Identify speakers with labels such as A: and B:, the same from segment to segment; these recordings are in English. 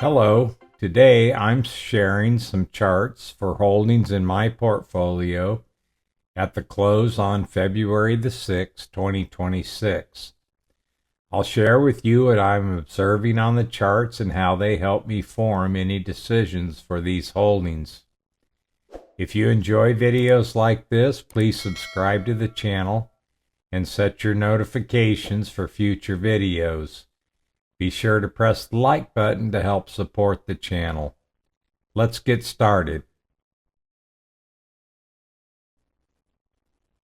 A: Hello, today I'm sharing some charts for holdings in my portfolio at the close on February the 6th, 2026. I'll share with you what I'm observing on the charts and how they help me form any decisions for these holdings. If you enjoy videos like this, please subscribe to the channel and set your notifications for future videos. Be sure to press the like button to help support the channel. Let's get started.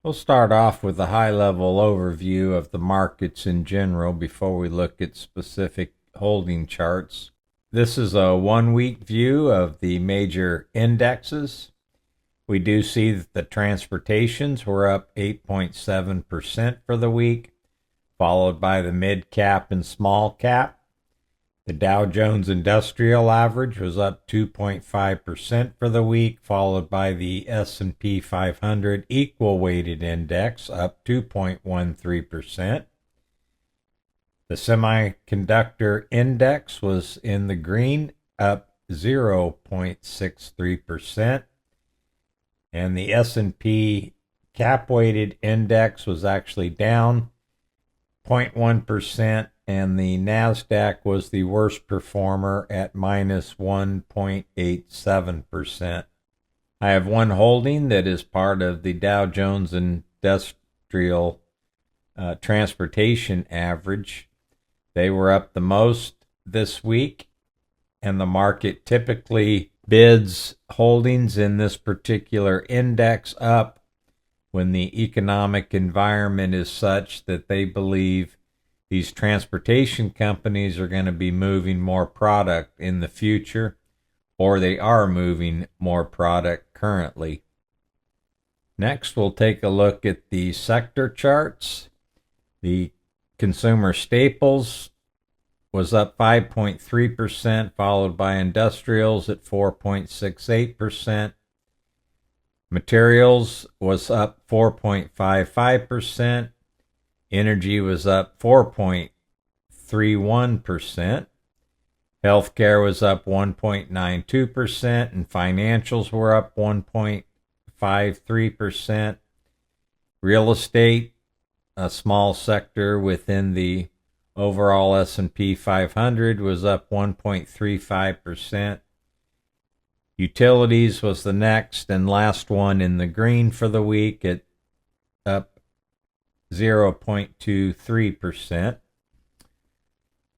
A: We'll start off with a high-level overview of the markets in general before we look at specific holding charts. This is a one-week view of the major indexes. We do see that the transportations were up 8.7% for the week, followed by the mid-cap and small-cap. The Dow Jones Industrial Average was up 2.5% for the week, followed by the S&P 500 Equal Weighted Index, up 2.13%. The Semiconductor Index was in the green, up 0.63%. And the S&P Cap Weighted Index was actually down 0.1%, and the NASDAQ was the worst performer at minus 1.87%. I have one holding that is part of the Dow Jones Industrial Transportation Average. They were up the most this week, and the market typically bids holdings in this particular index up when the economic environment is such that they believe these transportation companies are going to be moving more product in the future, or they are moving more product currently. Next, we'll take a look at the sector charts. The consumer staples was up 5.3%, followed by industrials at 4.68%. Materials was up 4.55%. Energy was up 4.31%. Healthcare was up 1.92%, and financials were up 1.53%. Real estate, a small sector within the overall S&P 500, was up 1.35%. Utilities was the next and last one in the green for the week, at up 0.23%.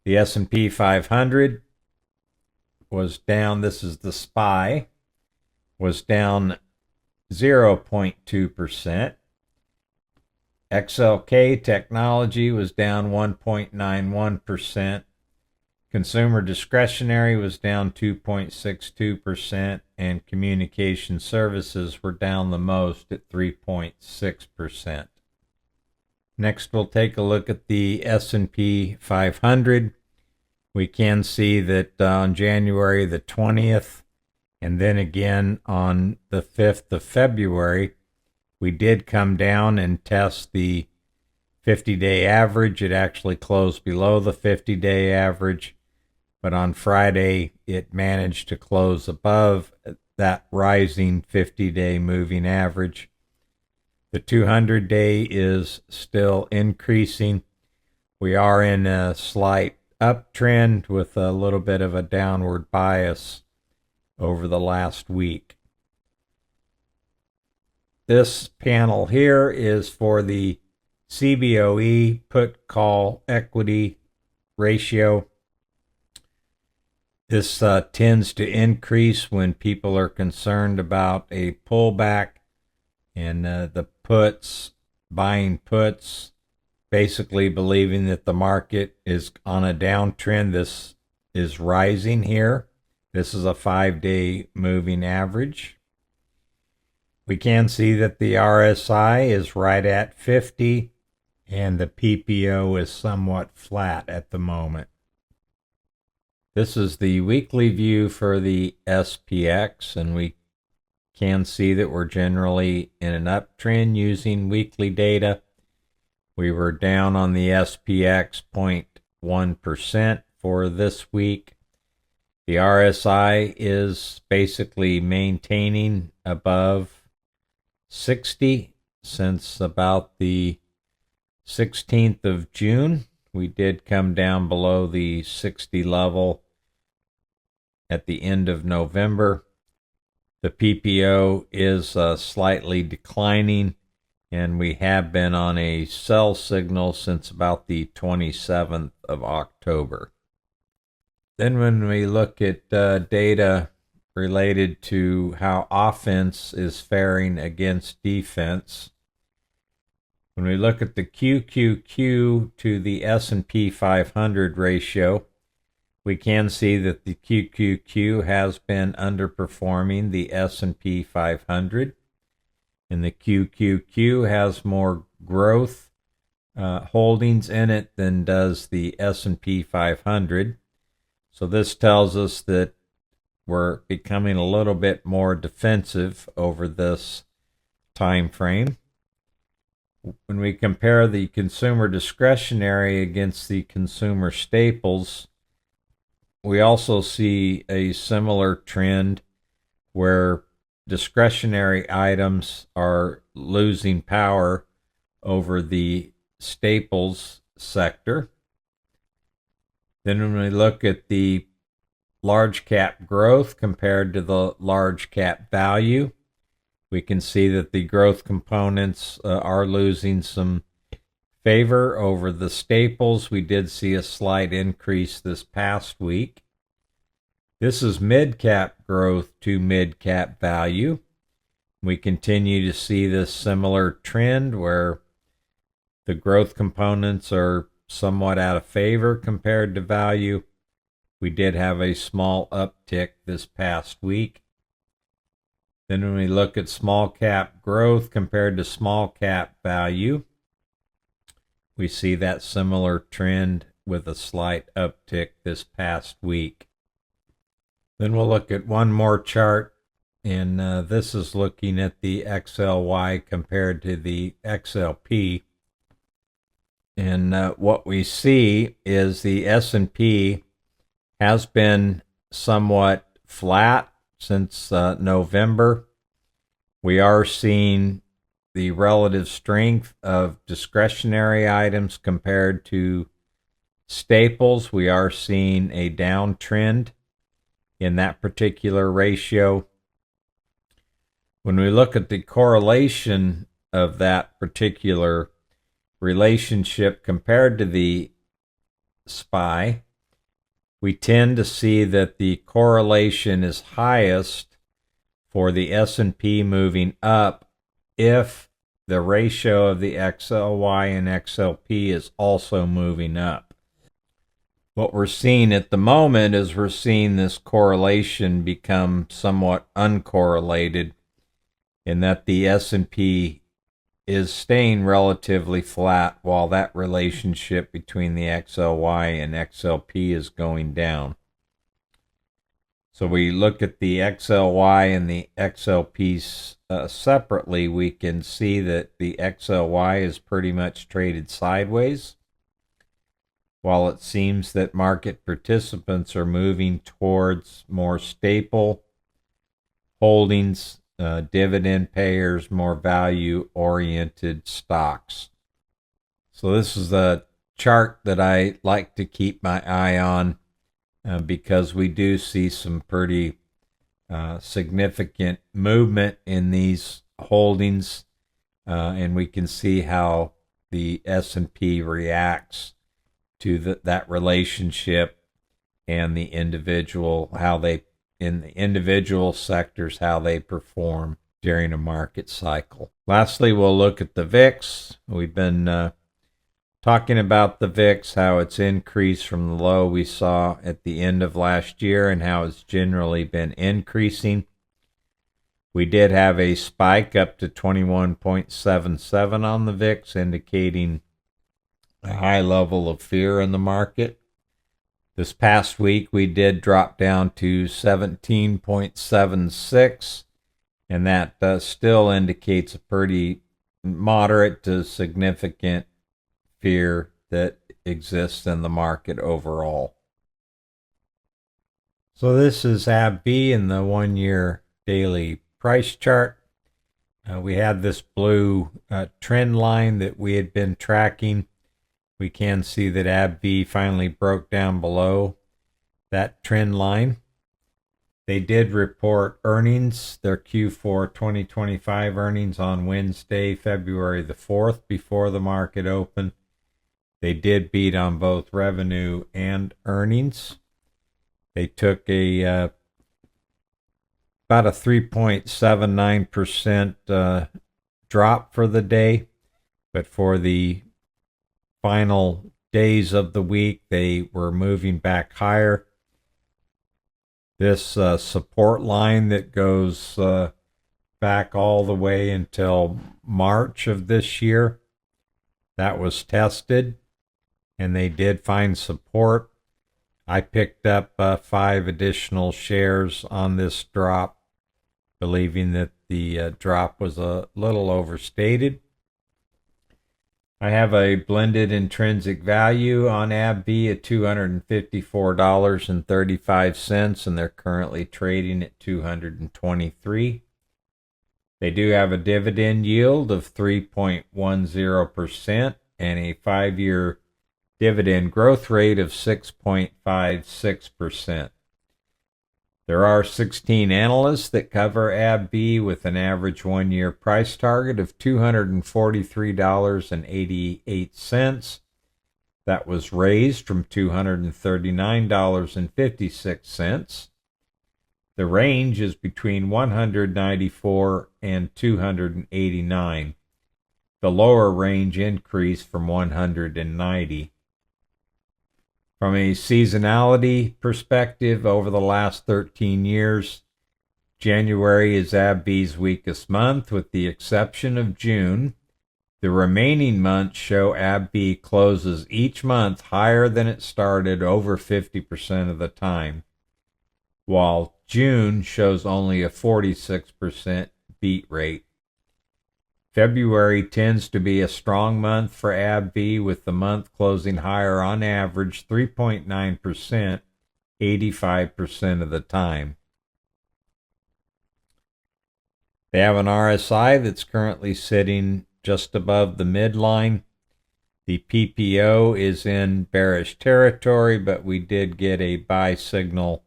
A: The S&P 500 was down, this is the SPY, was down 0.2%. XLK Technology was down 1.91%. Consumer discretionary was down 2.62%, and communication services were down the most at 3.6%. Next, we'll take a look at the S&P 500. We can see that on January the 20th, and then again on the 5th of February, we did come down and test the 50-day average. It actually closed below the 50-day average, but on Friday it managed to close above that rising 50-day moving average. The 200-day is still increasing. We are in a slight uptrend with a little bit of a downward bias over the last week. This panel here is for the CBOE put-call equity ratio. This tends to increase when people are concerned about a pullback, and the puts, buying puts, basically believing that the market is on a downtrend. This is rising here. This is a 5-day moving average. We can see that the RSI is right at 50, and the PPO is somewhat flat at the moment. This is the weekly view for the SPX, and we can see that we're generally in an uptrend using weekly data. We were down on the SPX 0.1% for this week. The RSI is basically maintaining above 60 since about the 16th of June. We did come down below the 60 level at the end of November. The PPO is slightly declining, and we have been on a sell signal since about the 27th of October. Then when we look at data related to how offense is faring against defense, when we look at the QQQ to the S&P 500 ratio, we can see that the QQQ has been underperforming the S&P 500, and the QQQ has more growth holdings in it than does the S&P 500. So this tells us that we're becoming a little bit more defensive over this time frame. When we compare the consumer discretionary against the consumer staples, we also see a similar trend where discretionary items are losing power over the staples sector. Then when we look at the large cap growth compared to the large cap value, we can see that the growth components are losing some favor over the staples. We did see a slight increase this past week. This is mid-cap growth to mid-cap value. We continue to see this similar trend where the growth components are somewhat out of favor compared to value. We did have a small uptick this past week. Then when we look at small cap growth compared to small cap value, we see that similar trend with a slight uptick this past week. Then we'll look at one more chart, and this is looking at the XLY compared to the XLP. And what we see is the S&P has been somewhat flat since November. We are seeing the relative strength of discretionary items compared to staples. We are seeing a downtrend in that particular ratio. When we look at the correlation of that particular relationship compared to the SPY, we tend to see that the correlation is highest for the S&P moving up if the ratio of the XLY and XLP is also moving up. What we're seeing at the moment is we're seeing this correlation become somewhat uncorrelated in that the S&P is staying relatively flat while that relationship between the XLY and XLP is going down. So we look at the XLY and the XLP separately, we can see that the XLY is pretty much traded sideways, while it seems that market participants are moving towards more staple holdings, dividend payers, more value-oriented stocks. So this is a chart that I like to keep my eye on because we do see some pretty significant movement in these holdings, and we can see how the S&P reacts to that relationship and the individual, how they in the individual sectors, how they perform during a market cycle. Lastly, we'll look at the VIX. We've been talking about the VIX, how it's increased from the low we saw at the end of last year and how it's generally been increasing. We did have a spike up to 21.77 on the VIX, indicating a high level of fear in the market. This past week, we did drop down to 17.76, and that still indicates a pretty moderate to significant fear that exists in the market overall. So this is ABBVie in the 1-year daily price chart. We had this blue trend line that we had been tracking. We can see that ABBVie finally broke down below that trend line. They did report earnings, their Q4 2025 earnings on Wednesday, February the 4th, before the market opened. They did beat on both revenue and earnings. They took about a 3.79% drop for the day, but for the final days of the week, they were moving back higher. This support line that goes back all the way until March of this year, that was tested, and they did find support. I picked up 5 additional shares on this drop, believing that the drop was a little overstated. I have a blended intrinsic value on ABBVie at $254.35, and they're currently trading at $223. They do have a dividend yield of 3.10% and a 5-year dividend growth rate of 6.56%. There are 16 analysts that cover ABBVie with an average 1-year price target of $243.88. That was raised from $239.56. The range is between $194 and $289. The lower range increased from $190. From a seasonality perspective, over the last 13 years, January is ABBVie's weakest month, with the exception of June. The remaining months show ABBVie closes each month higher than it started over 50% of the time, while June shows only a 46% beat rate. February tends to be a strong month for ABBVie, with the month closing higher on average 3.9%, 85% of the time. They have an RSI that's currently sitting just above the midline. The PPO is in bearish territory, but we did get a buy signal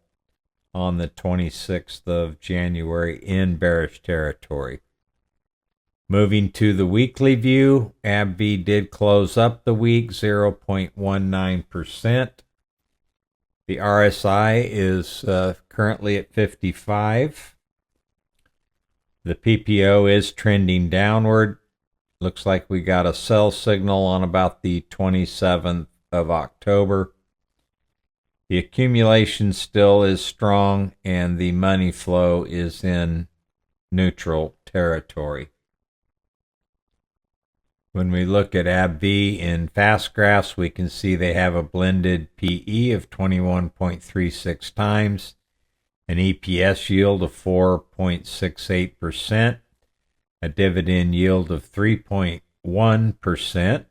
A: on the 26th of January in bearish territory. Moving to the weekly view, ABBVie did close up the week 0.19%. The RSI is currently at 55. The PPO is trending downward. Looks like we got a sell signal on about the 27th of October. The accumulation still is strong, and the money flow is in neutral territory. When we look at ABBVie in fast graphs, we can see they have a blended PE of 21.36 times, an EPS yield of 4.68%, a dividend yield of 3.1%.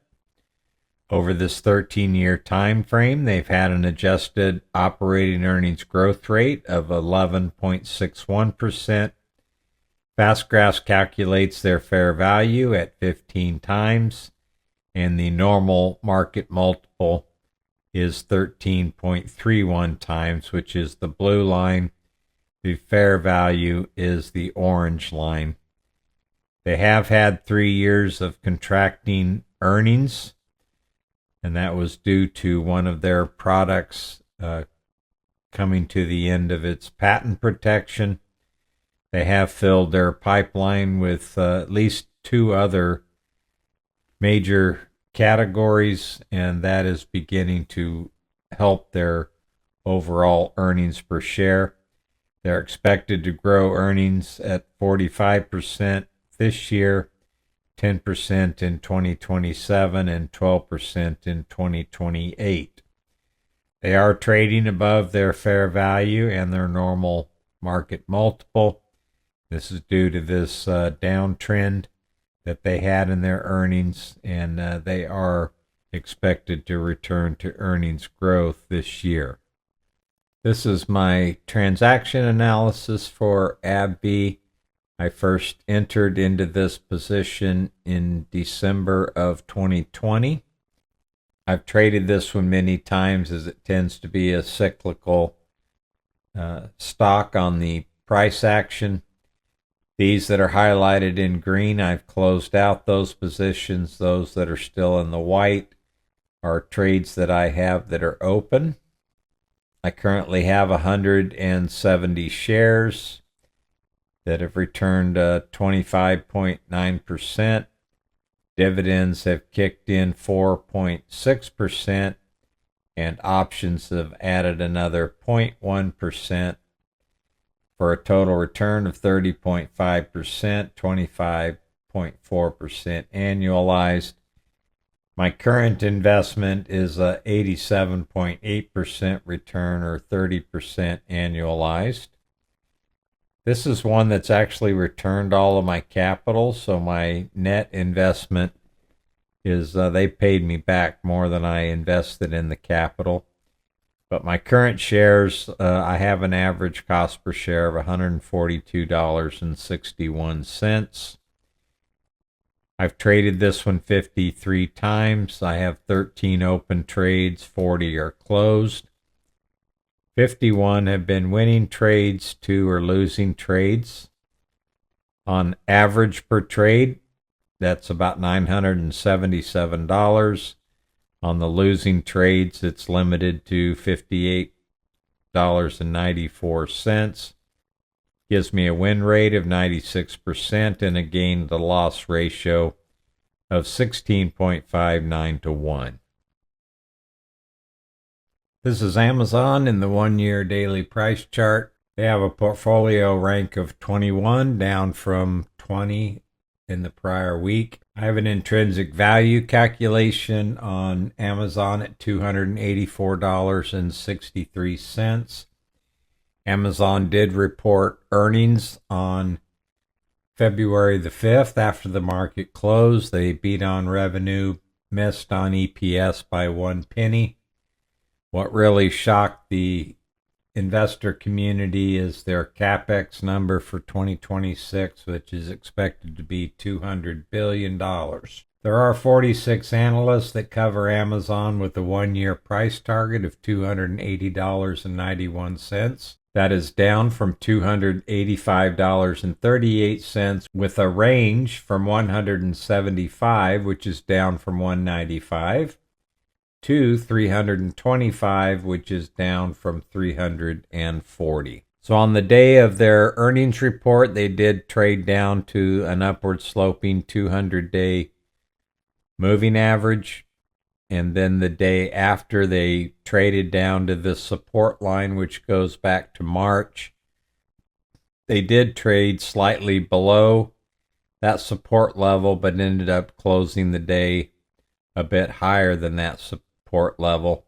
A: Over this 13-year time frame, they've had an adjusted operating earnings growth rate of 11.61%. Fastgraphs calculates their fair value at 15 times, and the normal market multiple is 13.31 times, which is the blue line. The fair value is the orange line. They have had 3 years of contracting earnings, and that was due to one of their products coming to the end of its patent protection. They have filled their pipeline with at least 2 other major categories, and that is beginning to help their overall earnings per share. They're expected to grow earnings at 45% this year, 10% in 2027, and 12% in 2028. They are trading above their fair value and their normal market multiple. This is due to this downtrend that they had in their earnings, and they are expected to return to earnings growth this year. This is my transaction analysis for ABBVie. I first entered into this position in December of 2020. I've traded this one many times as it tends to be a cyclical stock on the price action. These that are highlighted in green, I've closed out those positions. Those that are still in the white are trades that I have that are open. I currently have 170 shares that have returned 25.9%. Dividends have kicked in 4.6%, and options have added another 0.1% for a total return of 30.5%, 25.4% annualized. My current investment is a 87.8% return or 30% annualized. This is one that's actually returned all of my capital, so my net investment is they paid me back more than I invested in the capital. But my current shares, I have an average cost per share of $142.61. I've traded this one 53 times. I have 13 open trades, 40 are closed. 51 have been winning trades, 2 are losing trades. On average per trade, that's about $977. On the losing trades, it's limited to $58.94. Gives me a win rate of 96% and a gain to loss ratio of 16.59 to 1. This is Amazon in the 1-year daily price chart. They have a portfolio rank of 21, down from 20 in the prior week. I have an intrinsic value calculation on Amazon at $284.63. Amazon did report earnings on February the 5th after the market closed. They beat on revenue, missed on EPS by 1 penny. What really shocked the investor community is their CapEx number for 2026, which is expected to be $200 billion. There are 46 analysts that cover Amazon with a 1-year price target of $280.91. That is down from $285.38 with a range from 175, which is down from 195, to 325, which is down from 340. So on the day of their earnings report, they did trade down to an upward sloping 200-day moving average. And then the day after, they traded down to the support line, which goes back to March. They did trade slightly below that support level, but ended up closing the day a bit higher than that support level.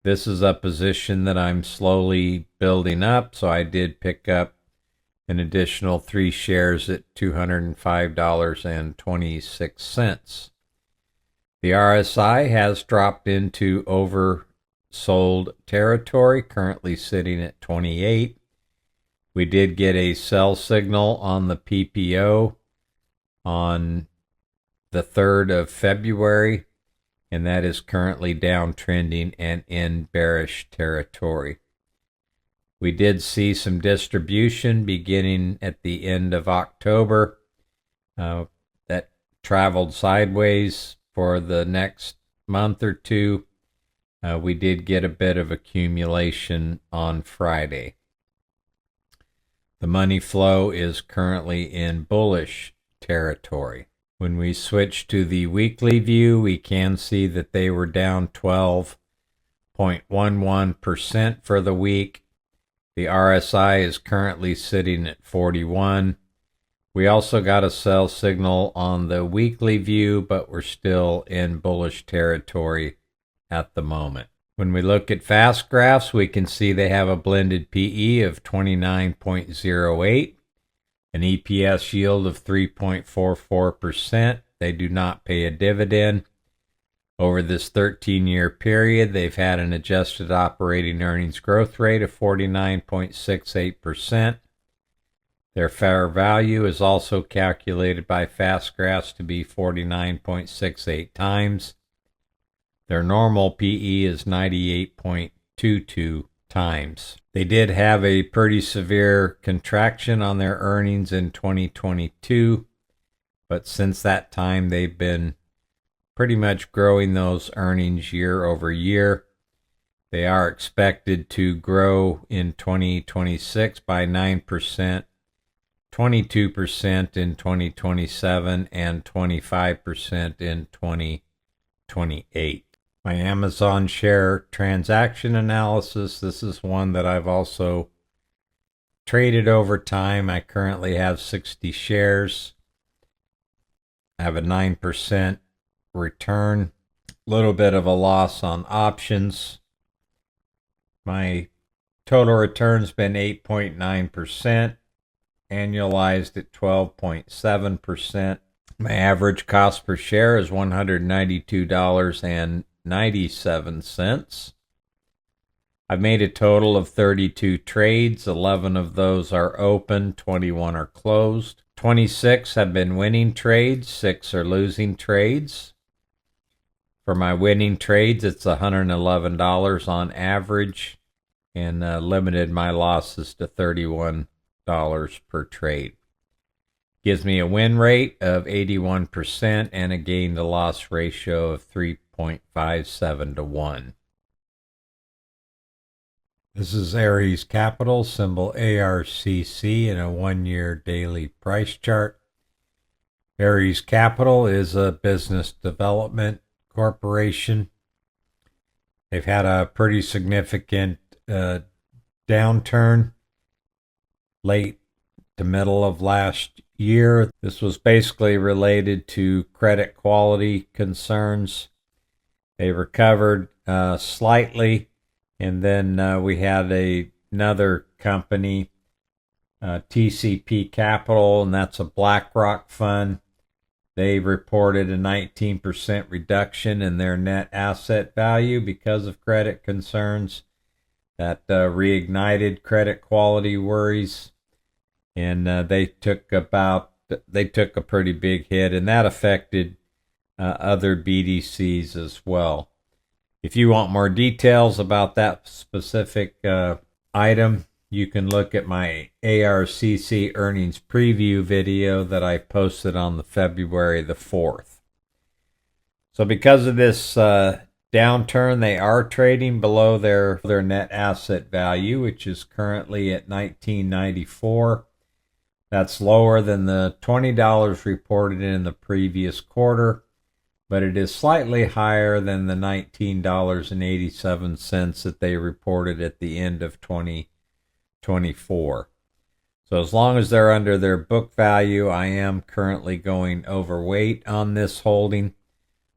A: This is a position that I'm slowly building up, so I did pick up an additional 3 shares at $205.26. The RSI has dropped into oversold territory, currently sitting at 28. We did get a sell signal on the PPO on the 3rd of February, and that is currently downtrending and in bearish territory. We did see some distribution beginning at the end of October that traveled sideways for the next month or two. We did get a bit of accumulation on Friday. The money flow is currently in bullish territory. When we switch to the weekly view, we can see that they were down 12.11% for the week. The RSI is currently sitting at 41. We also got a sell signal on the weekly view, but we're still in bullish territory at the moment. When we look at fast graphs, we can see they have a blended PE of 29.08, an EPS yield of 3.44%. They do not pay a dividend. Over this 13-year period, they've had an adjusted operating earnings growth rate of 49.68%. Their fair value is also calculated by Fastgraphs to be 49.68 times. Their normal PE is 98.22 times. They did have a pretty severe contraction on their earnings in 2022, but since that time they've been pretty much growing those earnings year over year. They are expected to grow in 2026 by 9%, 22% in 2027, and 25% in 2028. My Amazon share transaction analysis. This is one that I've also traded over time. I currently have 60 shares. I have a 9% return, a little bit of a loss on options. My total return's been 8.9%, annualized at 12.7%. My average cost per share is $192.97. I've made a total of 32 trades. 11 of those are open, 21 are closed. 26 have been winning trades, 6 are losing trades. For my winning trades, it's $111 on average, and limited my losses to $31 per trade. Gives me a win rate of 81% and a gain to loss ratio of 3.57 to 1. This is Aries Capital, symbol ARCC, in a 1-year daily price chart. Aries Capital is a business development corporation. They've had a pretty significant downturn late to middle of last year. This was basically related to credit quality concerns. They recovered slightly, and then we had another company, TCP Capital, and that's a BlackRock fund. They reported a 19% reduction in their net asset value because of credit concerns that reignited credit quality worries, and they took a pretty big hit, and that affected other BDCs as well. If you want more details about that specific item, you can look at my ARCC earnings preview video that I posted on the February the 4th. So because of this downturn, they are trading below their net asset value, which is currently at $19.94. That's lower than the $20 reported in the previous quarter, but it is slightly higher than the $19.87 that they reported at the end of 2024. So as long as they're under their book value, I am currently going overweight on this holding.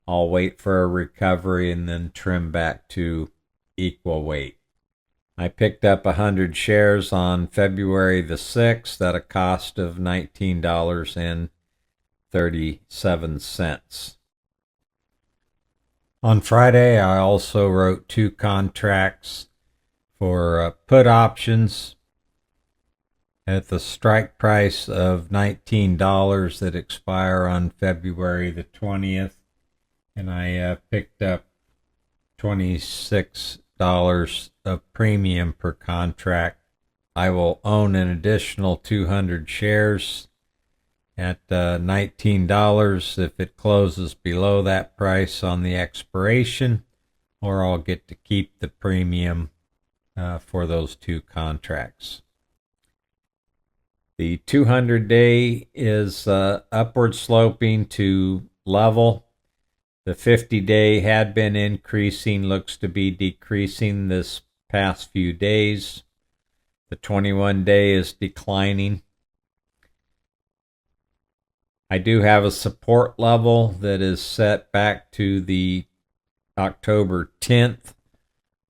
A: I'll wait for a recovery and then trim back to equal weight. I picked up 100 shares on February the 6th at a cost of $19.37. On Friday, I also wrote 2 contracts for put options at the strike price of $19 that expire on February the 20th. And I picked up $26 of premium per contract. I will own an additional 200 shares at $19 if it closes below that price on the expiration, or I'll get to keep the premium for those 2 contracts. The 200-day is upward sloping to level. The 50-day had been increasing, looks to be decreasing this past few days. The 21-day is declining. I do have a support level that is set back to the October 10th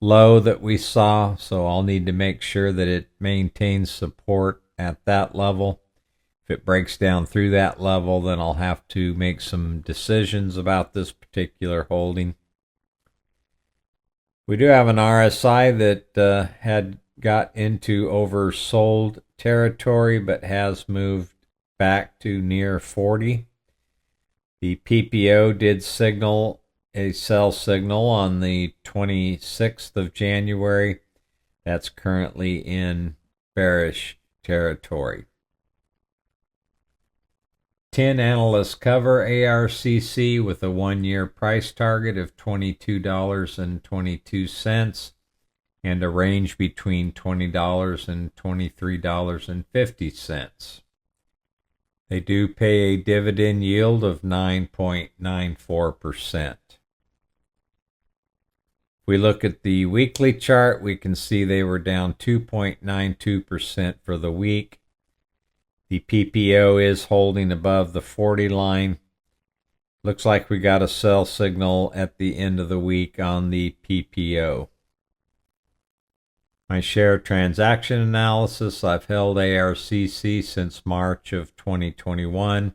A: low that we saw, so I'll need to make sure that it maintains support at that level. If it breaks down through that level, then I'll have to make some decisions about this particular holding. We do have an RSI that had got into oversold territory but has moved back to near 40. The PPO did signal a sell signal on the 26th of January. That's currently in bearish territory. 10 analysts cover ARCC with a 1-year price target of $22.22 and a range between $20 and $23.50. They do pay a dividend yield of 9.94%. If we look at the weekly chart, we can see they were down 2.92% for the week. The PPO is holding above the 40 line. Looks like we got a sell signal at the end of the week on the PPO. My share transaction analysis, I've held ARCC since March of 2021.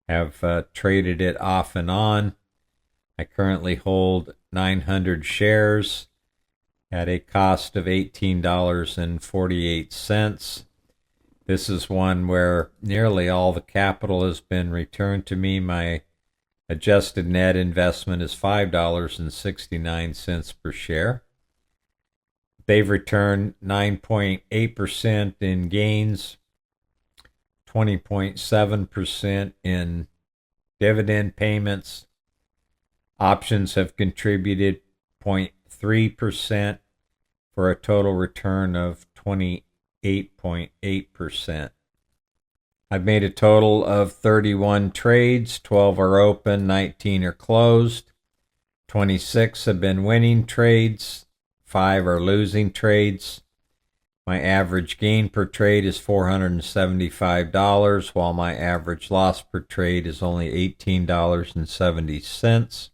A: Have traded it off and on. I currently hold 900 shares at a cost of $18.48. This is one where nearly all the capital has been returned to me. My adjusted net investment is $5.69 per share. They've returned 9.8% in gains, 20.7% in dividend payments. Options have contributed 0.3% for a total return of 28.8%. I've made a total of 31 trades, 12 are open, 19 are closed, 26 have been winning trades, 5 are losing trades. My average gain per trade is $475, while my average loss per trade is only $18.70.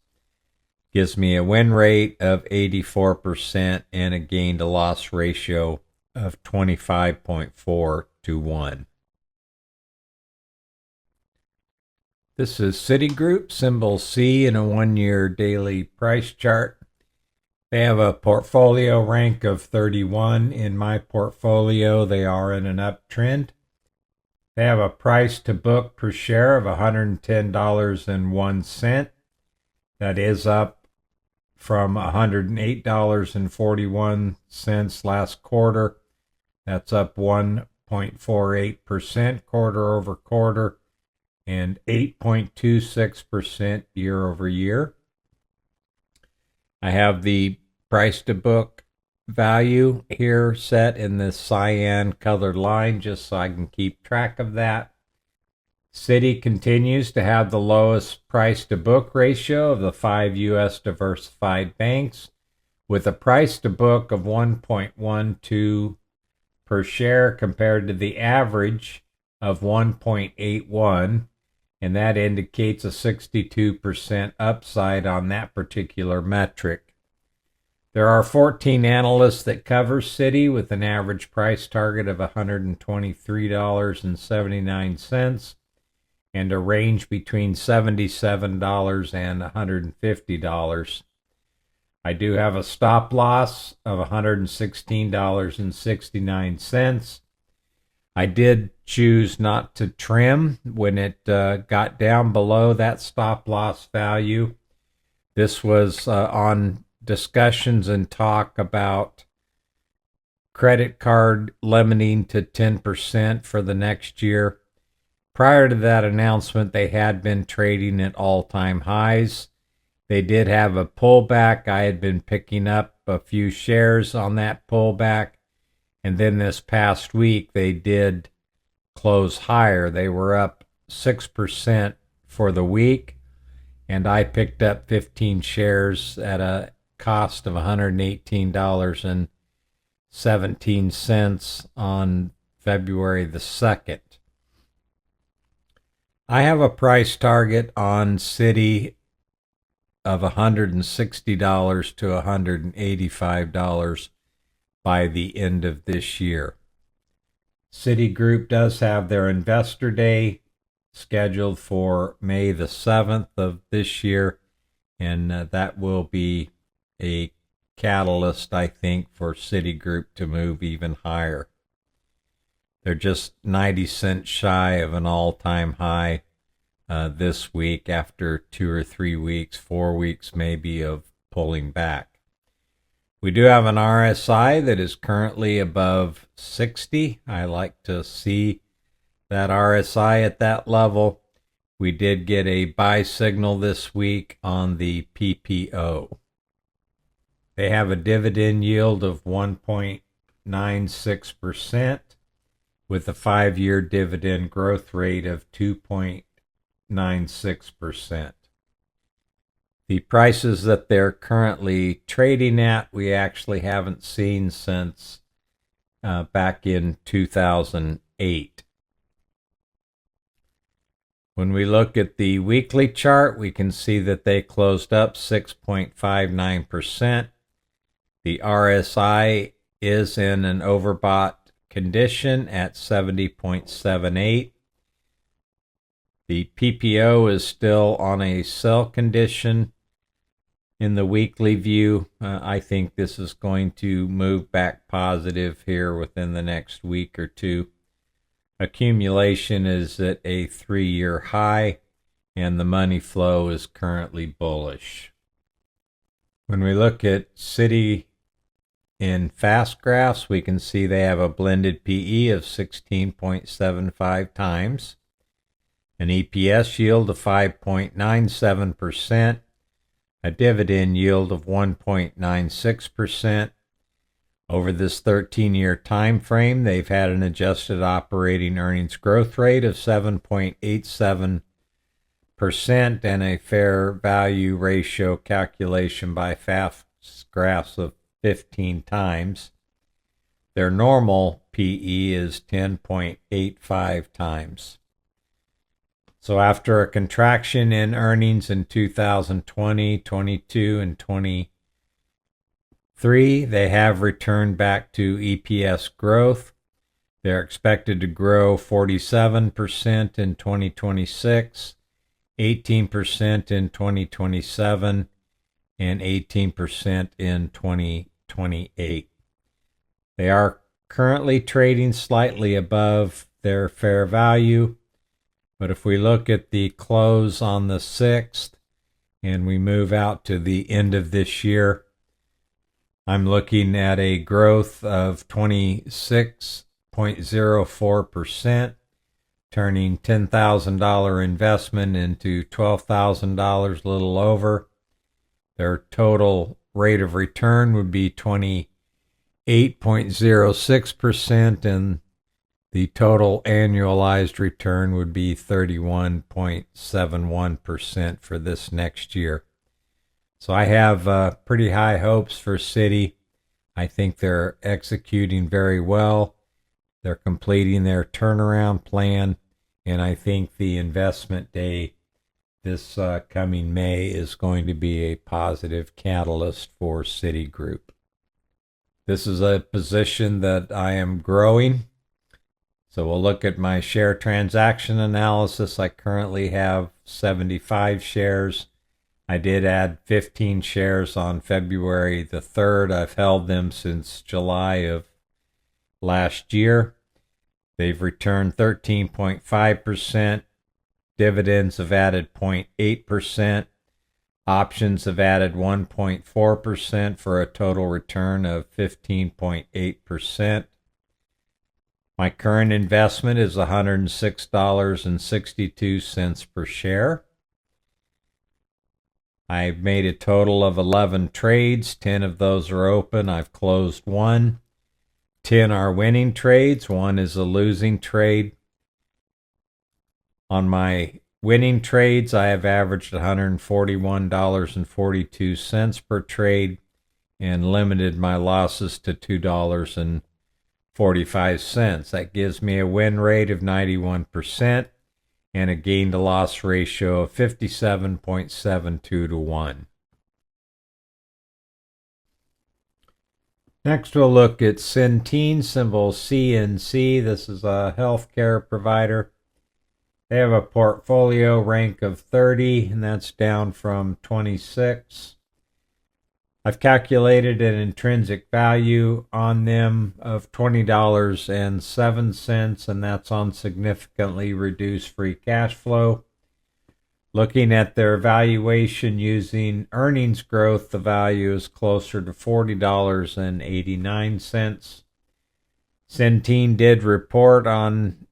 A: Gives me a win rate of 84% and a gain to loss ratio of 25.4 to 1. This is Citigroup, symbol C in a 1-year daily price chart. They have a portfolio rank of 31. In my portfolio, they are in an uptrend. They have a price to book per share of $110.01. That is up from $108.41 last quarter. That's up 1.48% quarter over quarter and 8.26% year over year. I have the price to book value here set in this cyan colored line just so I can keep track of that. Citi continues to have the lowest price to book ratio of the 5 U.S. diversified banks with a price to book of 1.12 per share compared to the average of 1.81, and that indicates a 62% upside on that particular metric. There are 14 analysts that cover Citi with an average price target of $123.79 and a range between $77 and $150. I do have a stop loss of $116.69. I did choose not to trim when it got down below that stop loss value. This was on discussions and talk about credit card limiting to 10% for the next year. Prior to that announcement, they had been trading at all-time highs. They did have a pullback. I had been picking up a few shares on that pullback. And then this past week, they did close higher. They were up 6% for the week. And I picked up 15 shares at a cost of $118.17 on February the 2nd. I have a price target on Citi of $160 to $185 by the end of this year. Citigroup does have their Investor Day scheduled for May the 7th of this year, and that will be a catalyst, I think, for Citigroup to move even higher. They're just 90 cents shy of an all-time high this week after 2 or 3 weeks, 4 weeks maybe of pulling back. We do have an RSI that is currently above 60. I like to see that RSI at that level. We did get a buy signal this week on the PPO. They have a dividend yield of 1.96% with a 5-year dividend growth rate of 2.96%. The prices that they're currently trading at, we actually haven't seen since back in 2008. When we look at the weekly chart, we can see that they closed up 6.59%. The RSI is in an overbought condition at 70.78. The PPO is still on a sell condition in the weekly view. I think this is going to move back positive here within the next week or two. Accumulation is at a 3-year high, and the money flow is currently bullish. When we look at Citi in fast graphs, we can see they have a blended PE of 16.75 times, an EPS yield of 5.97%, a dividend yield of 1.96%. Over this 13-year time frame, they've had an adjusted operating earnings growth rate of 7.87% and a fair value ratio calculation by fast graphs of 15 times. Their normal PE is 10.85 times. So after a contraction in earnings in 2020, 22, and 23, they have returned back to EPS growth. They're expected to grow 47% in 2026, 18% in 2027, and 18% in 2028. They are currently trading slightly above their fair value, but if we look at the close on the 6th and we move out to the end of this year, I'm looking at a growth of 26.04%, turning $10,000 investment into $12,000, a little over. Their total rate of return would be 28.06%, and the total annualized return would be 31.71% for this next year. So I have pretty high hopes for Citi. I think they're executing very well. They're completing their turnaround plan, and I think the investment day this coming May is going to be a positive catalyst for Citigroup. This is a position that I am growing. So we'll look at my share transaction analysis. I currently have 75 shares. I did add 15 shares on February the 3rd. I've held them since July of last year. They've returned 13.5%. Dividends have added 0.8%. Options have added 1.4% for a total return of 15.8%. My current investment is $106.62 per share. I've made a total of 11 trades. 10 of those are open. I've closed 1. 10 are winning trades. 1 is a losing trade. On my winning trades, I have averaged $141.42 per trade and limited my losses to $2.45. That gives me a win rate of 91% and a gain to loss ratio of 57.72 to 1. Next, we'll look at Centene, symbol CNC. This is a healthcare provider. They have a portfolio rank of 30, and that's down from 26. I've calculated an intrinsic value on them of $20.07, and that's on significantly reduced free cash flow. Looking at their valuation using earnings growth, the value is closer to $40.89. Centene did report on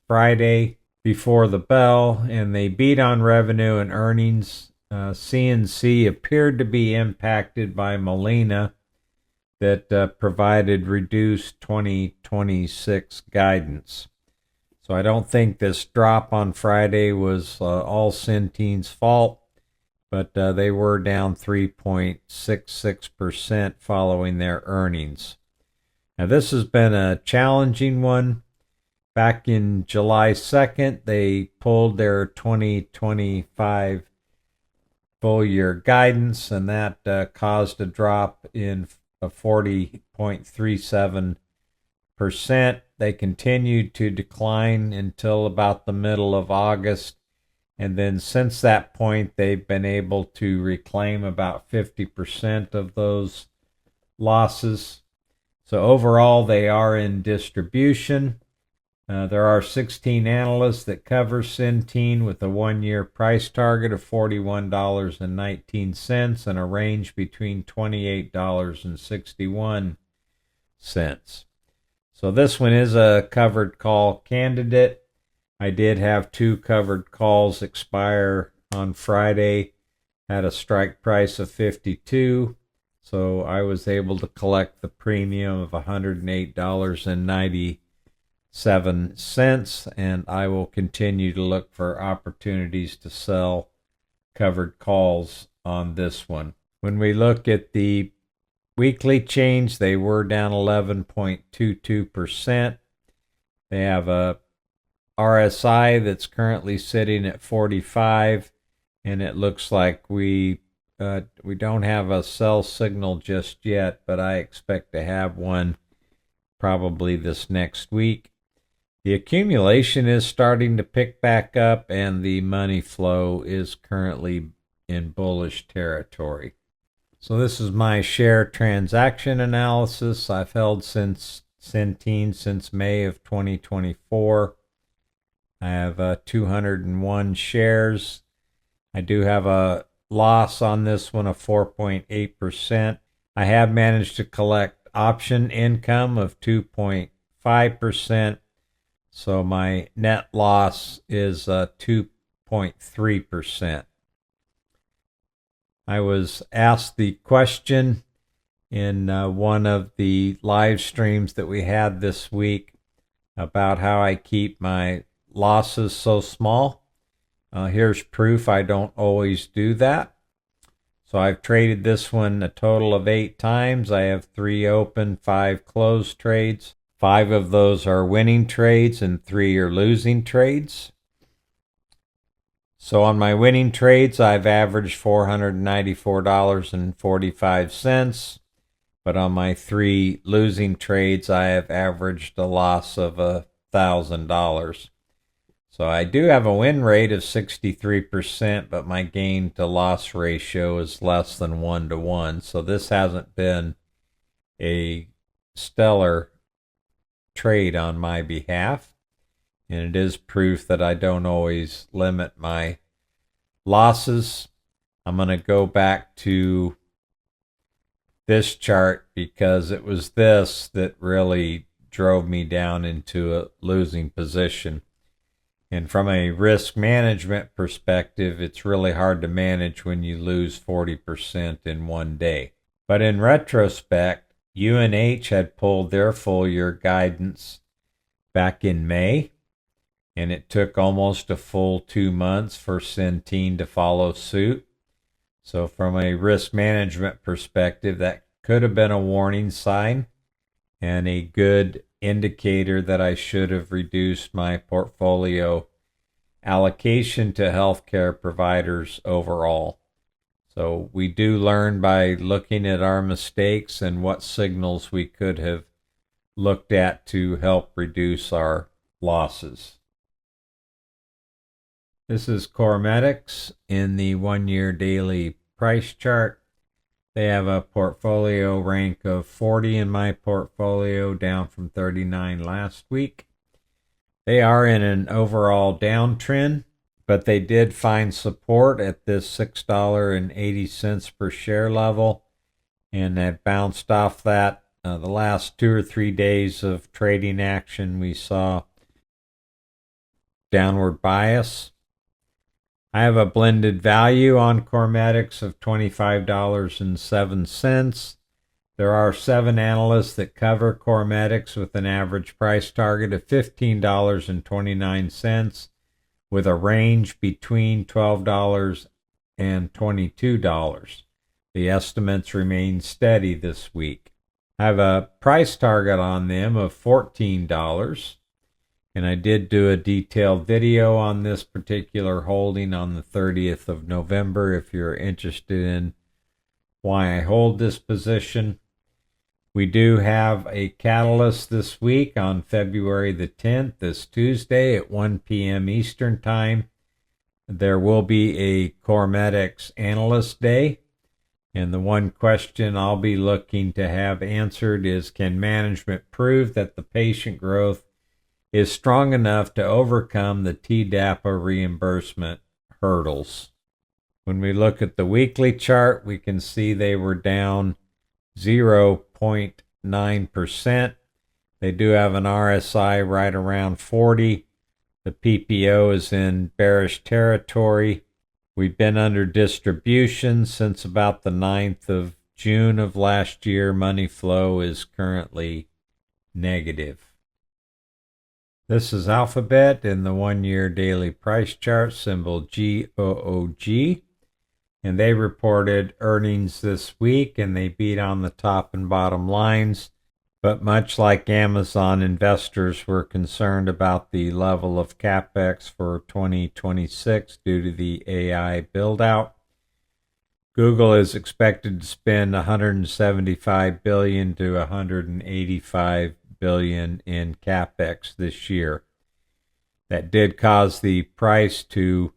A: Friday before the bell, and they beat on revenue and earnings. CNC appeared to be impacted by Molina that provided reduced 2026 guidance. So I don't think this drop on Friday was all Centene's fault, but they were down 3.66% following their earnings. Now this has been a challenging one. Back in July 2nd, they pulled their 2025 full year guidance, and that caused a drop in 40.37%. They continued to decline until about the middle of August, and then since that point, they've been able to reclaim about 50% of those losses. So overall, they are in distribution. There are 16 analysts that cover Centene with a one-year price target of $41.19 and a range between $28.61. So this one is a covered call candidate. I did have 2 covered calls expire on Friday at a strike price of $52. So I was able to collect the premium of $108.97, and I will continue to look for opportunities to sell covered calls on this one. When we look at the weekly change, they were down 11.22%. They have a RSI that's currently sitting at 45, and it looks like we don't have a sell signal just yet, but I expect to have one probably this next week. The accumulation is starting to pick back up, and the money flow is currently in bullish territory. So this is my share transaction analysis. I've held Centene since May of 2024. I have 201 shares. I do have a loss on this one of 4.8%. I have managed to collect option income of 2.5%. So my net loss is 2.3%. I was asked the question in one of the live streams that we had this week about how I keep my losses so small. Here's proof I don't always do that. So I've traded this one a total of 8 times. I have 3 open, 5 closed trades. 5 of those are winning trades and 3 are losing trades. So on my winning trades, I've averaged $494.45. But on my 3 losing trades, I have averaged a loss of $1,000. So I do have a win rate of 63%, but my gain to loss ratio is less than 1-to-1. So this hasn't been a stellar trade on my behalf, and it is proof that I don't always limit my losses. I'm going to go back to this chart because it was this that really drove me down into a losing position. And from a risk management perspective, it's really hard to manage when you lose 40% in one day. But in retrospect, UNH had pulled their full year guidance back in May, and it took almost a full 2 months for Centene to follow suit. So from a risk management perspective, that could have been a warning sign and a good indicator that I should have reduced my portfolio allocation to healthcare providers overall. So we do learn by looking at our mistakes and what signals we could have looked at to help reduce our losses. This is CorMedix in the 1-year daily price chart. They have a portfolio rank of 40 in my portfolio, down from 39 last week. They are in an overall downtrend, but they did find support at this $6.80 per share level, and that bounced off that. The last 2 or 3 days of trading action, we saw downward bias. I have a blended value on CorMedix of $25.07. There are 7 analysts that cover CorMedix with an average price target of $15.29, with a range between $12 and $22. The estimates remain steady this week. I have a price target on them of $14, and I did do a detailed video on this particular holding on the 30th of November if you're interested in why I hold this position. We do have a catalyst this week on February the 10th, this Tuesday at 1 p.m. Eastern Time. There will be a CorMedix Analyst Day, and the one question I'll be looking to have answered is, can management prove that the patient growth is strong enough to overcome the TDAPA reimbursement hurdles? When we look at the weekly chart, we can see they were down 0.9%. They do have an RSI right around 40. The PPO is in bearish territory. We've been under distribution since about the 9th of June of last year. Money flow is currently negative. This is Alphabet in the 1-year daily price chart, symbol GOOG. And they reported earnings this week, and they beat on the top and bottom lines. But much like Amazon, investors were concerned about the level of CapEx for 2026 due to the AI build-out. Google is expected to spend $175 billion to $185 billion in CapEx this year. That did cause the price to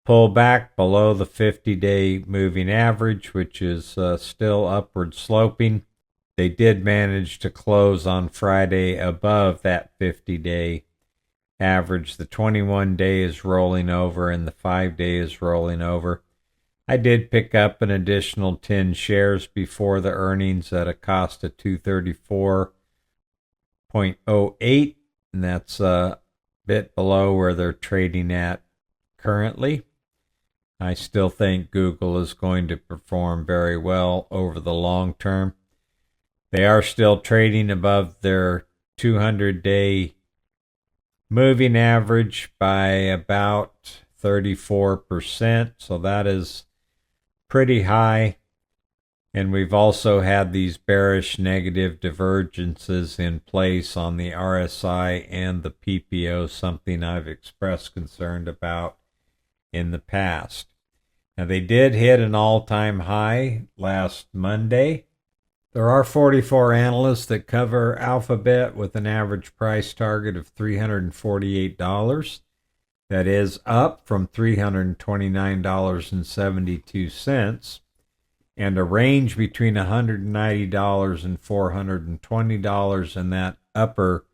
A: pull back below the 50-day moving average, which is still upward sloping. They did manage to close on Friday above that 50-day average. The 21-day is rolling over and the 5-day is rolling over. I did pick up an additional 10 shares before the earnings at a cost of $234.08, and that's a bit below where they're trading at currently. I still think Google is going to perform very well over the long term. They are still trading above their 200-day moving average by about 34%, so that is pretty high. And we've also had these bearish negative divergences in place on the RSI and the PPO, something I've expressed concern about in the past. Now, they did hit an all-time high last Monday. There are 44 analysts that cover Alphabet with an average price target of $348. That is up from $329.72, and a range between $190 and $420, and that upper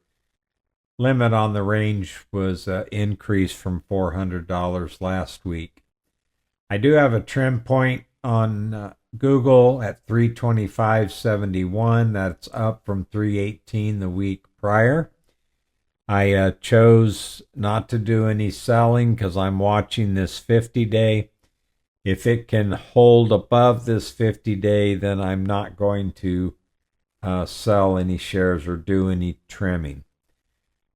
A: limit on the range was increased from $400 last week. I do have a trim point on Google at 325.71. That's up from 318 the week prior. I chose not to do any selling because I'm watching this 50-day. If it can hold above this 50-day, then I'm not going to sell any shares or do any trimming.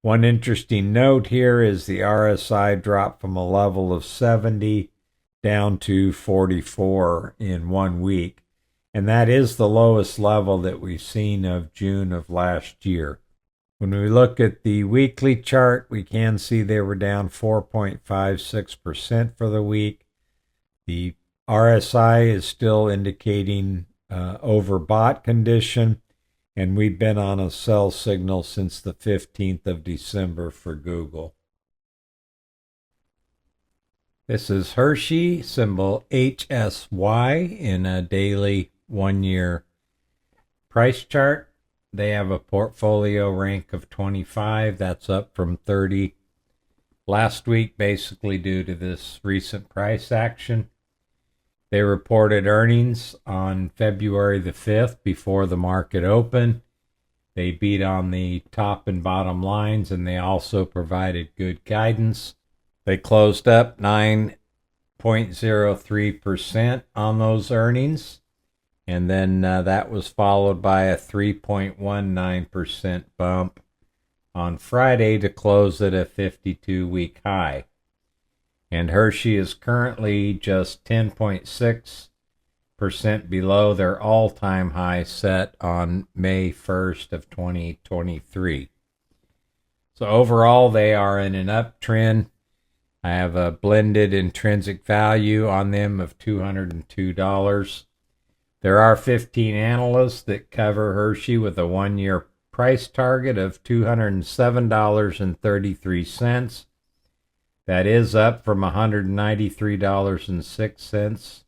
A: One interesting note here is the RSI dropped from a level of 70 down to 44 in 1 week, and that is the lowest level that we've seen of June of last year. When we look at the weekly chart, we can see they were down 4.56% for the week. The RSI is still indicating overbought condition, and we've been on a sell signal since the 15th of December for Google. This is Hershey, symbol HSY, in a daily 1-year price chart. They have a portfolio rank of 25. That's up from 30 last week, basically due to this recent price action. They reported earnings on February the 5th before the market opened. They beat on the top and bottom lines, and they also provided good guidance. They closed up 9.03% on those earnings, and then that was followed by a 3.19% bump on Friday to close at a 52-week high. And Hershey is currently just 10.6% below their all-time high set on May 1st of 2023. So overall, they are in an uptrend. I have a blended intrinsic value on them of $202. There are 15 analysts that cover Hershey with a 1-year price target of $207.33. That is up from $193.06.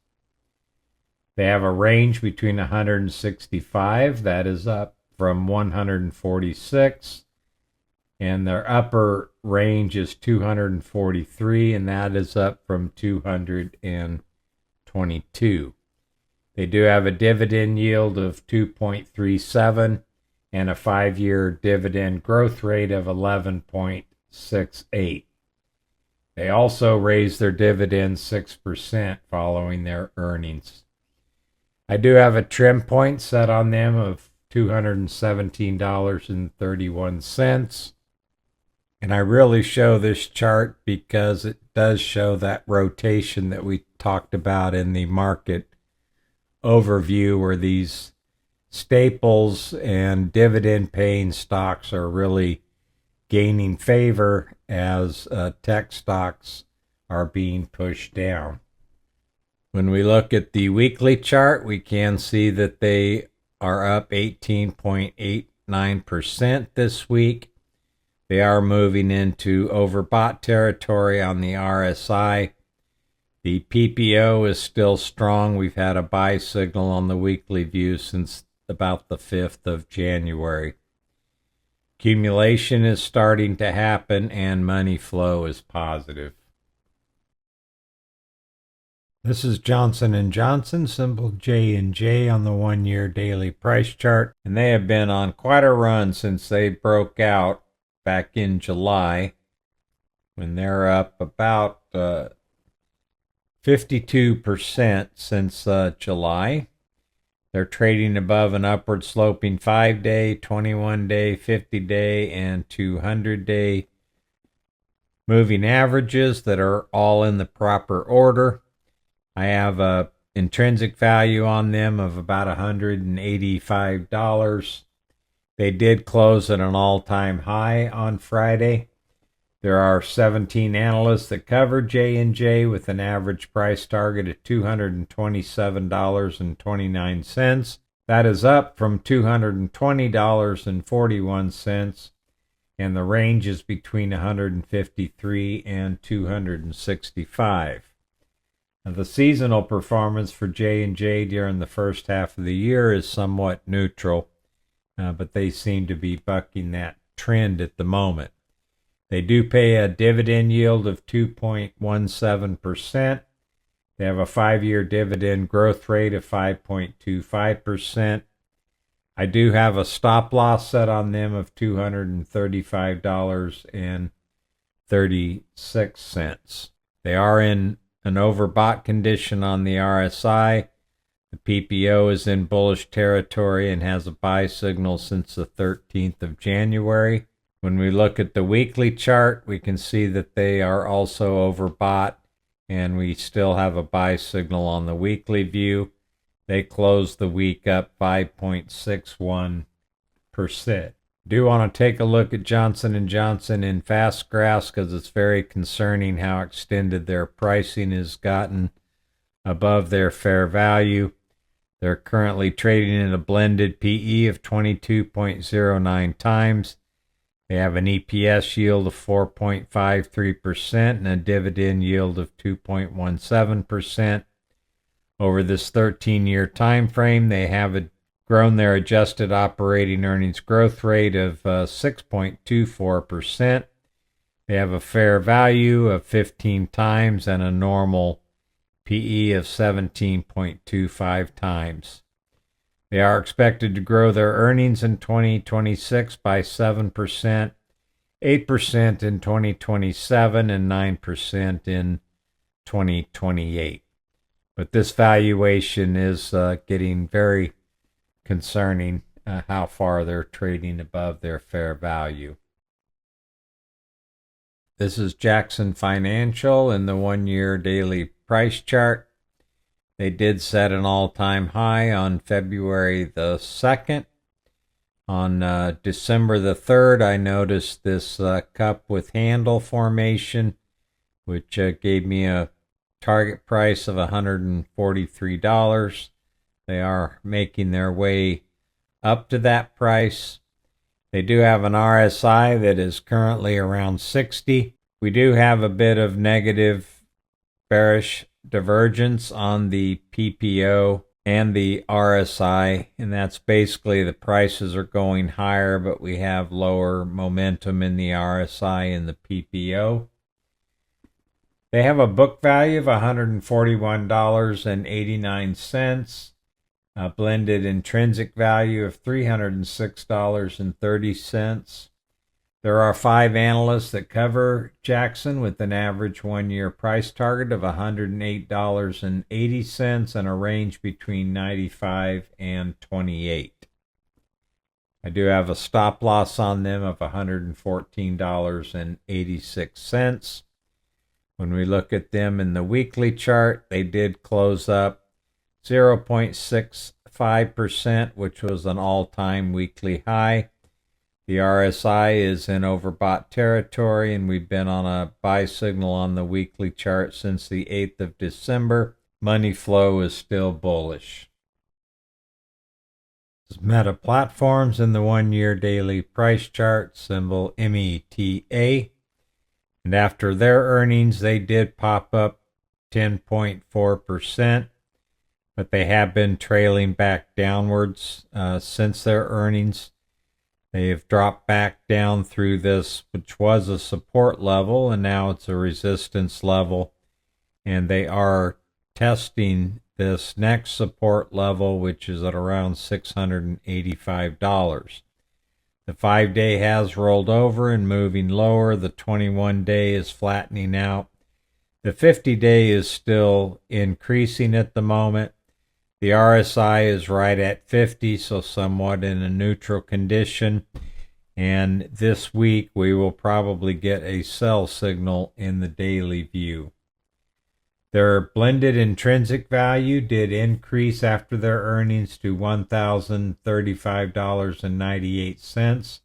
A: They have a range between 165, that is up from 146, and their upper range is 243, and that is up from 222. They do have a dividend yield of 2.37 and a 5-year dividend growth rate of 11.68. They also raised their dividend 6% following their earnings. I do have a trim point set on them of $217.31. And I really show this chart because it does show that rotation that we talked about in the market overview, where these staples and dividend paying stocks are really gaining favor as tech stocks are being pushed down. When we look at the weekly chart, we can see that they are up 18.89% this week. They are moving into overbought territory on the RSI. The PPO is still strong. We've had a buy signal on the weekly view since about the 5th of January. Accumulation is starting to happen and money flow is positive. This is Johnson Johnson, symbol JNJ on the 1-year daily price chart, and they have been on quite a run since they broke out back in July, when they're up about 52% since July. They're trading above an upward sloping 5-day, 21-day, 50-day, and 200-day moving averages that are all in the proper order. I have a intrinsic value on them of about $185. They did close at an all-time high on Friday. There are 17 analysts that cover J&J with an average price target of $227.29. That is up from $220.41, and the range is between 153 and 265. Now, the seasonal performance for J&J during the first half of the year is somewhat neutral, but they seem to be bucking that trend at the moment. They do pay a dividend yield of 2.17%. They have a 5-year dividend growth rate of 5.25%. I do have a stop loss set on them of $235.36. They are in an overbought condition on the RSI. The PPO is in bullish territory and has a buy signal since the 13th of January. When we look at the weekly chart, we can see that they are also overbought, and we still have a buy signal on the weekly view. They closed the week up 5.61%. Do want to take a look at Johnson Johnson in fast graphs because it's very concerning how extended their pricing has gotten above their fair value. They're currently trading at a blended PE of 22.09 times. They have an EPS yield of 4.53% and a dividend yield of 2.17%. Over this 13-year time frame, they have grown their adjusted operating earnings growth rate of 6.24%. They have a fair value of 15 times and a normal PE of 17.25 times. They are expected to grow their earnings in 2026 by 7%, 8% in 2027, and 9% in 2028. But this valuation is getting very concerning, how far they're trading above their fair value. This is Jackson Financial in the 1-year daily price chart. They did set an all-time high on February the 2nd. On December the 3rd, I noticed this cup with handle formation, which gave me a target price of $143. They are making their way up to that price. They do have an RSI that is currently around 60. We do have a bit of negative bearish divergence on the PPO and the RSI, and that's basically the prices are going higher, but we have lower momentum in the RSI and the PPO. They have a book value of $141.89. A blended intrinsic value of $306.30. There are 5 analysts that cover Jackson with an average 1-year price target of $108.80 and a range between 95 and 28. I do have a stop loss on them of $114.86. When we look at them in the weekly chart, they did close up 0.65%, which was an all-time weekly high. The RSI is in overbought territory, and we've been on a buy signal on the weekly chart since the 8th of December. Money flow is still bullish. This is Meta Platforms in the 1-year daily price chart, symbol META. And after their earnings, they did pop up 10.4%. But they have been trailing back downwards since their earnings. They have dropped back down through this, which was a support level, and now it's a resistance level. And they are testing this next support level, which is at around $685. The 5-day has rolled over and moving lower. The 21-day is flattening out. The 50-day is still increasing at the moment. The RSI is right at 50, so somewhat in a neutral condition. And this week we will probably get a sell signal in the daily view. Their blended intrinsic value did increase after their earnings to $1,035.98.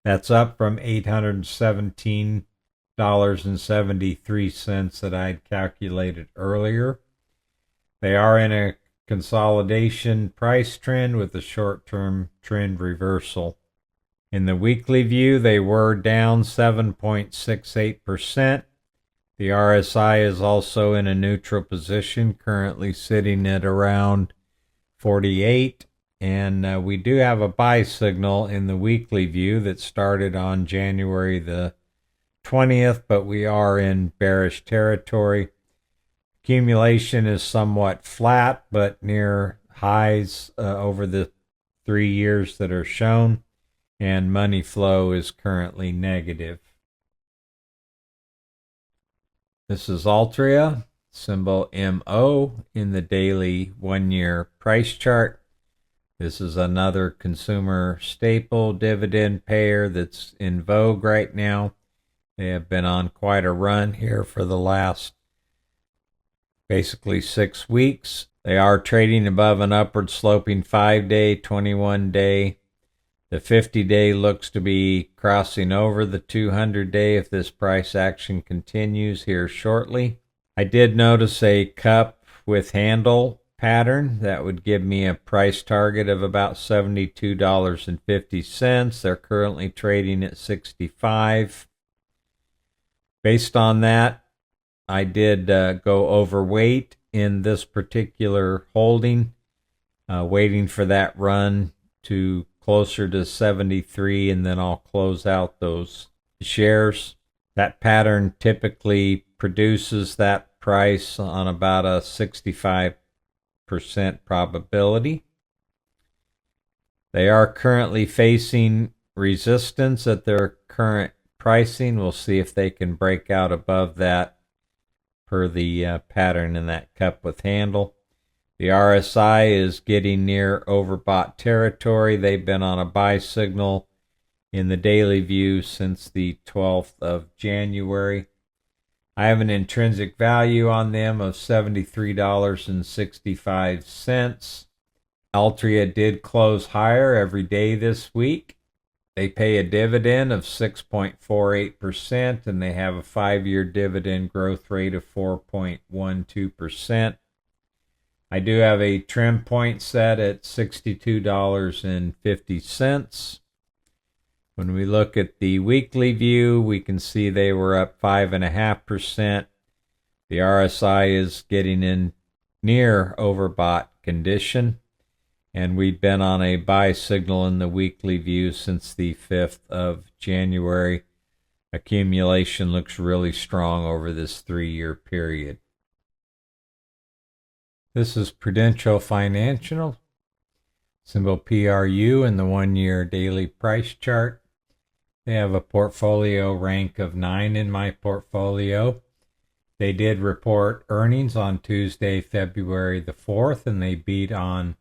A: That's up from $817.73 that I'd calculated earlier. They are in a consolidation price trend with a short-term trend reversal. In the weekly view, they were down 7.68%. The RSI is also in a neutral position, currently sitting at around 48. And we do have a buy signal in the weekly view that started on January the 20th, but we are in bearish territory. Accumulation is somewhat flat, but near highs over the 3 years that are shown, and money flow is currently negative. This is Altria, symbol MO in the daily 1-year price chart. This is another consumer staple dividend payer that's in vogue right now. They have been on quite a run here for the last basically 6 weeks. They are trading above an upward sloping 5-day, 21-day. The 50-day looks to be crossing over the 200-day if this price action continues here shortly. I did notice a cup with handle pattern that would give me a price target of about $72.50. They're currently trading at $65. Based on that, I did go overweight in this particular holding, waiting for that run to closer to 73, and then I'll close out those shares. That pattern typically produces that price on about a 65% probability. They are currently facing resistance at their current pricing. We'll see if they can break out above that per the pattern in that cup with handle. The RSI is getting near overbought territory. They've been on a buy signal in the daily view since the 12th of January. I have an intrinsic value on them of $73.65. Altria did close higher every day this week. They pay a dividend of 6.48%, and they have a 5-year dividend growth rate of 4.12%. I do have a trim point set at $62.50. When we look at the weekly view, we can see they were up 5.5%. The RSI is getting in near overbought condition, and we've been on a buy signal in the weekly view since the 5th of January. Accumulation looks really strong over this 3-year period. This is Prudential Financial, symbol PRU in the 1-year daily price chart. They have a portfolio rank of 9 in my portfolio. They did report earnings on Tuesday, February the 4th, and they beat on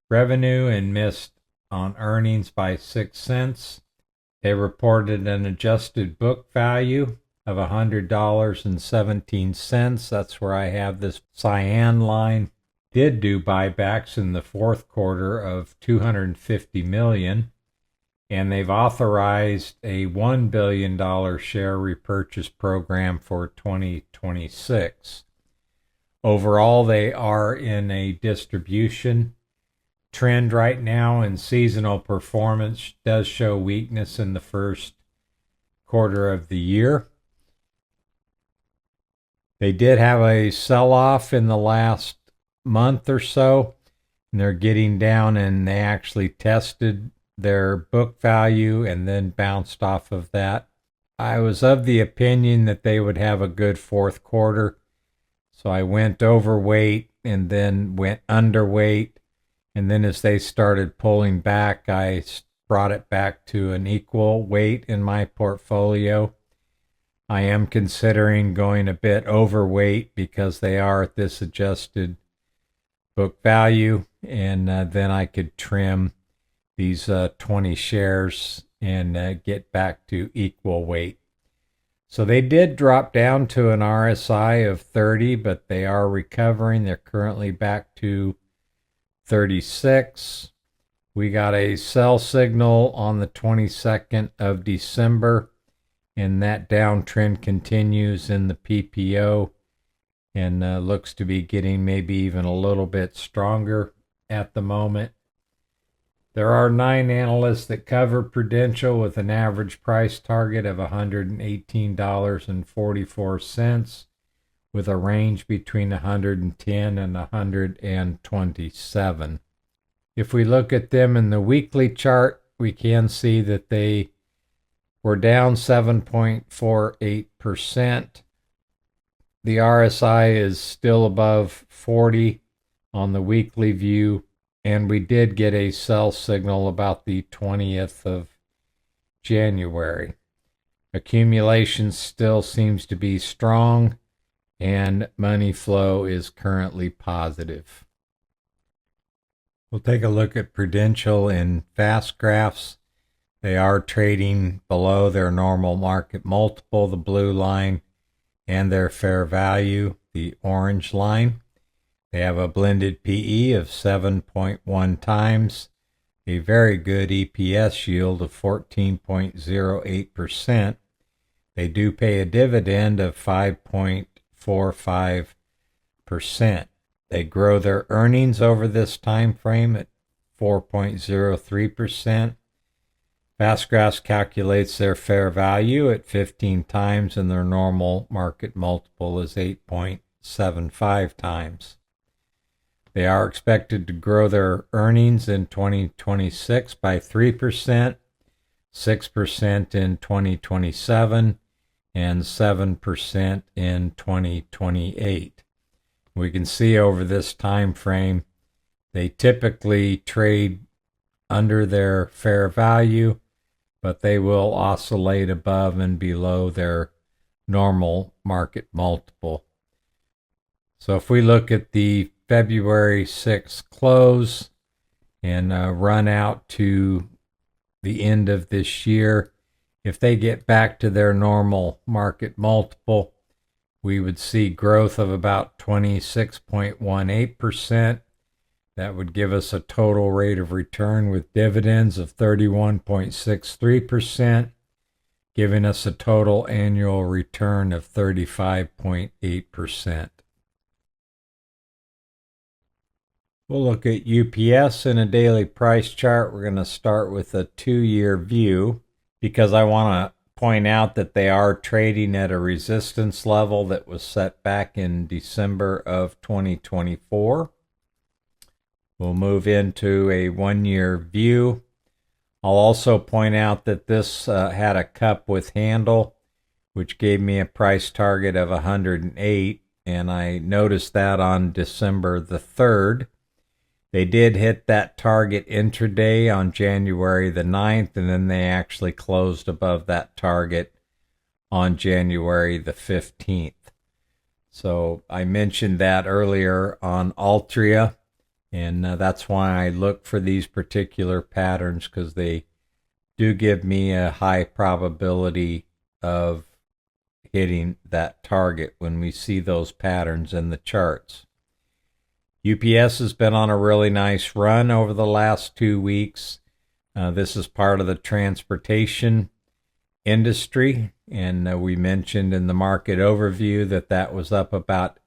A: revenue and missed on earnings by 6 cents. They reported an adjusted book value of $100.17. That's where I have this cyan line. Did do buybacks in the fourth quarter of $250 million, and they've authorized a $1 billion share repurchase program for 2026. Overall, they are in a distribution trend right now, and seasonal performance does show weakness in the first quarter of the year. They did have a sell-off in the last month or so, and they're getting down, and they actually tested their book value and then bounced off of that. I was of the opinion that they would have a good fourth quarter, so I went overweight and then went underweight, and then as they started pulling back, I brought it back to an equal weight in my portfolio. I am considering going a bit overweight because they are at this adjusted book value, and then I could trim these 20 shares and get back to equal weight. So they did drop down to an RSI of 30, but they are recovering. They're currently back to 36. We got a sell signal on the 22nd of December, and that downtrend continues in the PPO and looks to be getting maybe even a little bit stronger at the moment. There are 9 analysts that cover Prudential with an average price target of $118.44 with a range between 110 and 127. If we look at them in the weekly chart, we can see that they were down 7.48%. The RSI is still above 40 on the weekly view, and we did get a sell signal about the 20th of January. Accumulation still seems to be strong, and money flow is currently positive. We'll take a look at Prudential in fast graphs. They are trading below their normal market multiple, the blue line, and their fair value, the orange line. They have a blended PE of 7.1 times, a very good EPS yield of 14.08%. They do pay a dividend of 5.45%. They grow their earnings over this time frame at 4.03%. Fastgraphs calculates their fair value at 15 times, and their normal market multiple is 8.6 1.75 times. They are expected to grow their earnings in 2026 by 3%, 6% in 2027, and 7% in 2028. We can see over this time frame, they typically trade under their fair value, but they will oscillate above and below their normal market multiple. So if we look at the February 6th close and run out to the end of this year, if they get back to their normal market multiple, we would see growth of about 26.18%. That would give us a total rate of return with dividends of 31.63%, giving us a total annual return of 35.8%. We'll look at UPS in a daily price chart. We're going to start with a 2-year view because I want to point out that they are trading at a resistance level that was set back in December of 2024. We'll move into a 1-year view. I'll also point out that this had a cup with handle, which gave me a price target of 108, and I noticed that on December the 3rd. They did hit that target intraday on January the 9th, and then they actually closed above that target on January the 15th. So I mentioned that earlier on Altria, and that's why I look for these particular patterns, because they do give me a high probability of hitting that target when we see those patterns in the charts. UPS has been on a really nice run over the last 2 weeks. This is part of the transportation industry, and we mentioned in the market overview that that was up about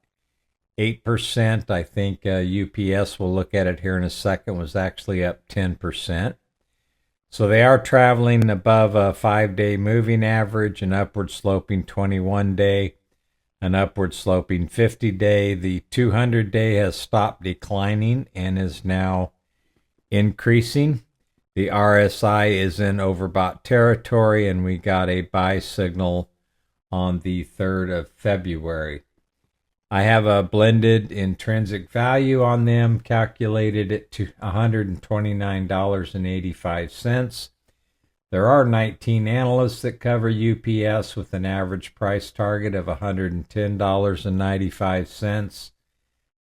A: 8%. I think UPS, we'll look at it here in a second, was actually up 10%. So they are traveling above a 5-day moving average, an upward sloping 21-day, an upward sloping 50-day. The 200-day has stopped declining and is now increasing. The RSI is in overbought territory, and we got a buy signal on the 3rd of February. I have a blended intrinsic value on them calculated at $129.85. There are 19 analysts that cover UPS with an average price target of $110.95.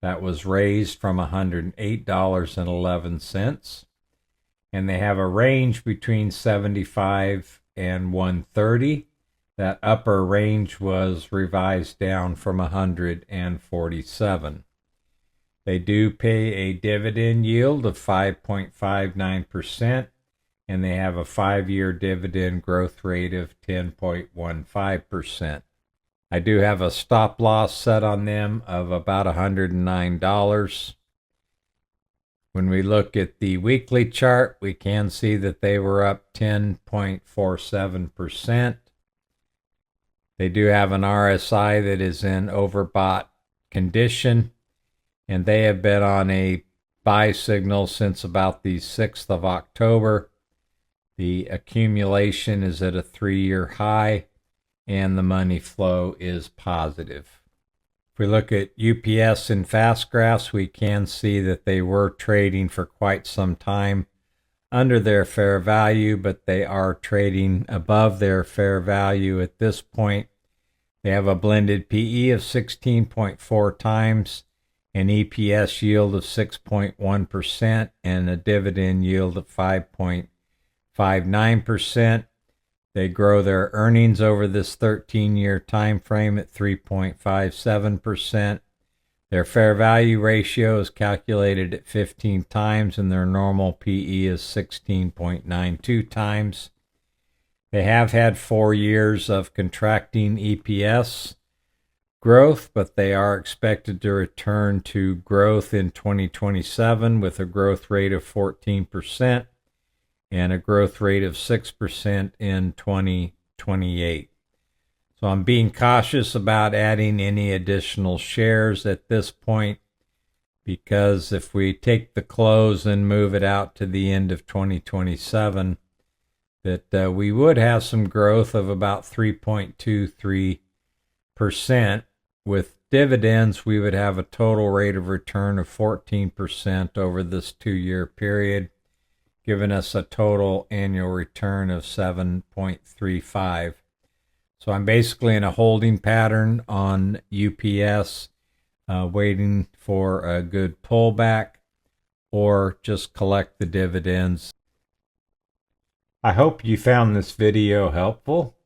A: That was raised from $108.11. And they have a range between 75 and 130. That upper range was revised down from 147. They do pay a dividend yield of 5.59%. And they have a 5-year dividend growth rate of 10.15%. I do have a stop loss set on them of about $109. When we look at the weekly chart, we can see that they were up 10.47%. They do have an RSI that is in overbought condition, and they have been on a buy signal since about the 6th of October. The accumulation is at a 3-year high, and the money flow is positive. If we look at UPS and fast graphs, we can see that they were trading for quite some time under their fair value, but they are trading above their fair value at this point. They have a blended PE of 16.4 times, an EPS yield of 6.1%, and a dividend yield of 5.59%. They grow their earnings over this 13-year time frame at 3.57%. Their fair value ratio is calculated at 15 times, and their normal PE is 16.92 times. They have had 4 years of contracting EPS growth, but they are expected to return to growth in 2027 with a growth rate of 14%. And a growth rate of 6% in 2028. So I'm being cautious about adding any additional shares at this point, because if we take the close and move it out to the end of 2027, that we would have some growth of about 3.23%. With dividends, we would have a total rate of return of 14% over this 2-year period, giving us a total annual return of 7.35. So I'm basically in a holding pattern on UPS, waiting for a good pullback or just collect the dividends. I hope you found this video helpful.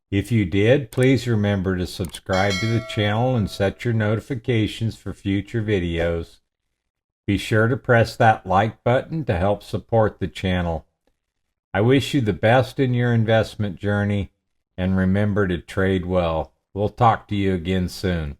A: If you did, please remember to subscribe to the channel and set your notifications for future videos. Be sure to press that like button to help support the channel. I wish you the best in your investment journey, and remember to trade well. We'll talk to you again soon.